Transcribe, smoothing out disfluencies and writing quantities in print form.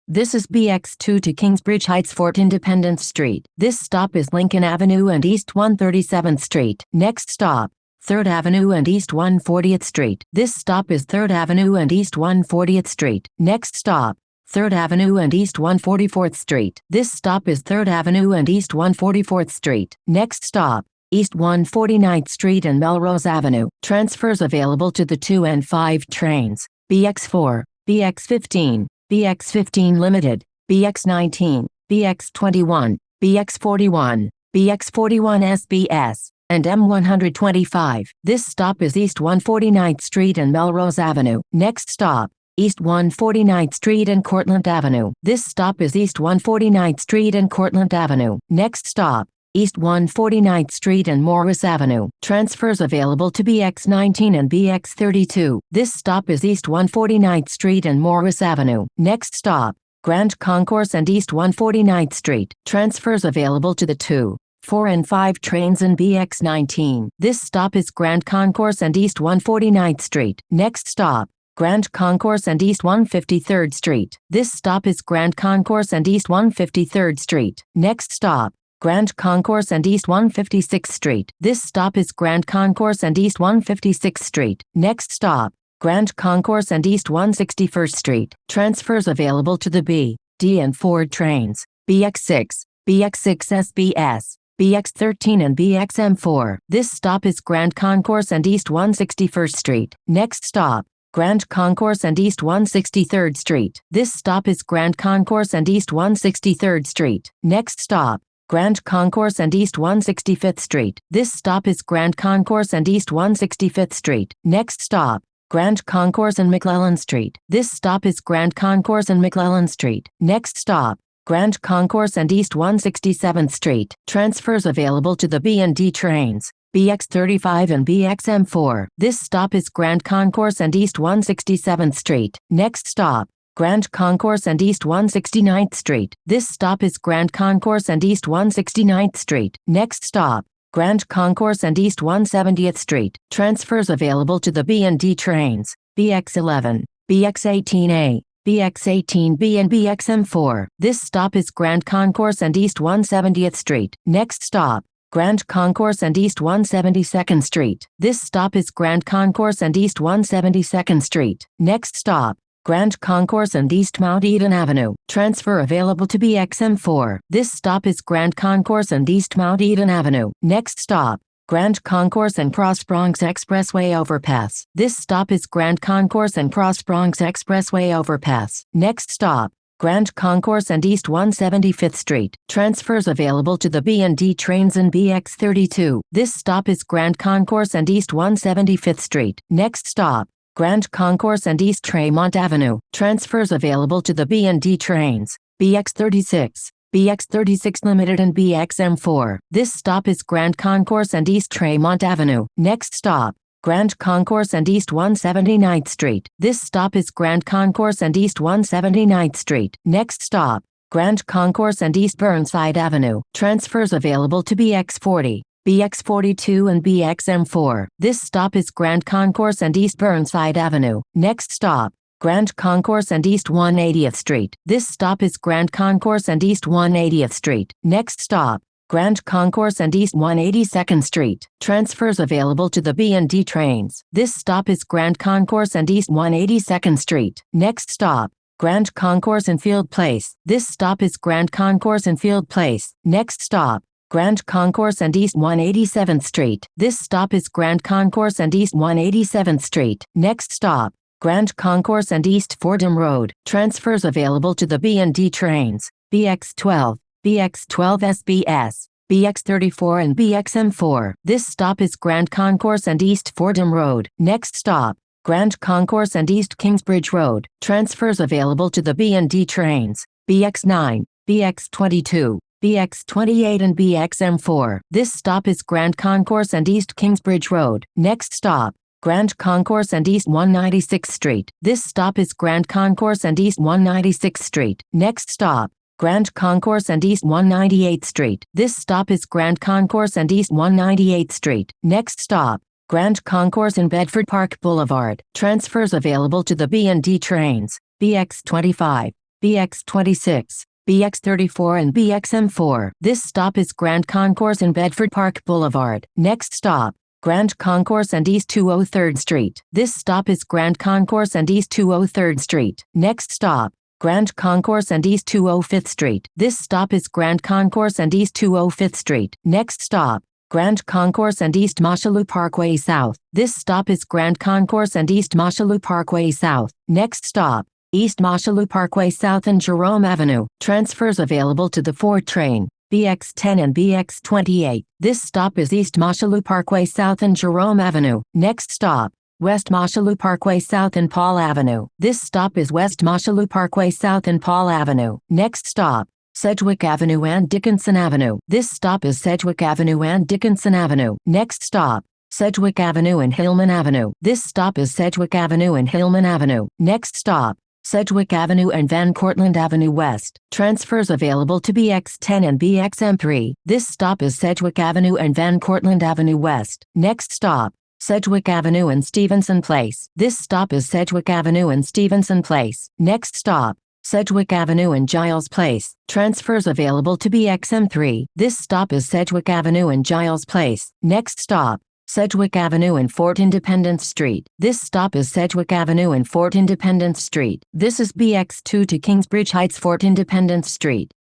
This is Bx2 to Kingsbridge Hts-Fort Independence St. This stop is Lincoln Avenue and East 137th Street. Next stop, 3rd Avenue and East 140th Street. This stop is 3rd Avenue and East 140th Street. Next stop, 3rd Avenue and East 144th Street. This stop is 3rd Avenue and East 144th Street. Next stop, East 149th Street and Melrose Avenue. Transfers available to the 2 and 5 trains. Bx4, Bx15, Bx15 Limited, Bx19, Bx21, Bx41, Bx41 SBS, and M125. This stop is East 149th Street and Melrose Avenue. Next stop, East 149th Street and Cortlandt Avenue. This stop is East 149th Street and Cortlandt Avenue. Next stop, East 149th Street and Morris Avenue. Transfers available to Bx19 and Bx32. This stop is East 149th Street and Morris Avenue. Next stop, Grand Concourse and East 149th Street. Transfers available to the 2, 4 and 5 trains in Bx19. This stop is Grand Concourse and East 149th Street. Next stop, Grand Concourse and East 153rd Street. This stop is Grand Concourse and East 153rd Street. Next stop, Grand Concourse and East 156th Street. This stop is Grand Concourse and East 156th Street. Next stop, Grand Concourse and East 161st Street. Transfers available to the B, D and Ford trains. Bx6, Bx6 SBS, Bx13 and BXM4. This stop is Grand Concourse and East 161st Street. Next stop, Grand Concourse and East 163rd Street. This stop is Grand Concourse and East 163rd Street. Next stop, Grand Concourse and East 165th Street. This stop is Grand Concourse and East 165th Street. Next stop, Grand Concourse and McClellan Street. This stop is Grand Concourse and McClellan Street. Next stop, Grand Concourse and East 167th Street. Transfers available to the B and D trains. Bx35 and BXM4. This stop is Grand Concourse and East 167th Street. Next stop, Grand Concourse and East 169th Street. This stop is Grand Concourse and East 169th Street. Next stop, Grand Concourse and East 170th Street. Transfers available to the B and D trains. Bx11, Bx18A, Bx18B and BXM4. This stop is Grand Concourse and East 170th Street. Next stop, Grand Concourse and East 172nd Street. This stop is Grand Concourse and East 172nd Street. Next stop, Grand Concourse and East Mount Eden Avenue. Transfer available to BXM4. This stop is Grand Concourse and East Mount Eden Avenue. Next stop, Grand Concourse and Cross Bronx Expressway Overpass. This stop is Grand Concourse and Cross Bronx Expressway Overpass. Next stop, Grand Concourse and East 175th Street. Transfers available to the B and D trains in Bx32. This stop is Grand Concourse and East 175th Street. Next stop, Grand Concourse and East Tremont Avenue. Transfers available to the B and D trains. Bx36, Bx36 Limited and BXM4. This stop is Grand Concourse and East Tremont Avenue. Next stop, Grand Concourse and East 179th Street. This stop is Grand Concourse and East 179th Street. Next stop, Grand Concourse and East Burnside Avenue. Transfers available to Bx40, Bx42 and BXM4. This stop is Grand Concourse and East Burnside Avenue. Next stop, Grand Concourse and East 180th Street. This stop is Grand Concourse and East 180th Street. Next stop, Grand Concourse and East 182nd Street. Transfers available to the B and D trains. This stop is Grand Concourse and East 182nd Street. Next stop, Grand Concourse and Field Place. This stop is Grand Concourse and Field Place. Next stop, Grand Concourse and East 187th Street. This stop is Grand Concourse and East 187th Street. Next stop, Grand Concourse and East Fordham Road. Transfers available to the B and D trains. Bx12, Bx12 SBS, Bx34 and BXM4. This stop is Grand Concourse and East Fordham Road. Next stop, Grand Concourse and East Kingsbridge Road. Transfers available to the B and D trains. Bx9, Bx22, Bx28 and BXM4. This stop is Grand Concourse and East Kingsbridge Road. Next stop, Grand Concourse and East 196th Street. This stop is Grand Concourse and East 196th Street. Next stop, Grand Concourse and East 198th Street. This stop is Grand Concourse and East 198th Street. Next stop, Grand Concourse and Bedford Park Boulevard. Transfers available to the B and D trains. Bx25, Bx26, Bx34 and BXM4. This stop is Grand Concourse and Bedford Park Boulevard. Next stop, Grand Concourse and East 203rd Street. This stop is Grand Concourse and East 203rd Street. Next stop, Grand Concourse and East 205th Street. This stop is Grand Concourse and East 205th Street. Next stop, Grand Concourse and East Mosholu Parkway South. This stop is Grand Concourse and East Mosholu Parkway South. Next stop, East Mosholu Parkway South and Jerome Avenue. Transfers available to the 4 train, Bx10 and Bx28. This stop is East Mosholu Parkway South and Jerome Avenue. Next stop, West Mosholu Parkway South and Paul Avenue. This stop is West Mosholu Parkway South and Paul Avenue. Next stop, Sedgwick Avenue and Dickinson Avenue. This stop is Sedgwick Avenue and Dickinson Avenue. Next stop, Sedgwick Avenue and Hillman Avenue. This stop is Sedgwick Avenue and Hillman Avenue. Next stop, Sedgwick Avenue and Van Cortlandt Avenue West. Transfers available to Bx10 and BXM3. This stop is Sedgwick Avenue and Van Cortlandt Avenue West. Next stop, Sedgwick Avenue and Stevenson Place. This stop is Sedgwick Avenue and Stevenson Place. Next stop, Sedgwick Avenue and Giles Place. Transfers available to BXM3. This stop is Sedgwick Avenue and Giles Place. Next stop, Sedgwick Avenue and Fort Independence Street. This stop is Sedgwick Avenue and Fort Independence Street. This is Bx2 to Kingsbridge Hts-Fort Independence Street.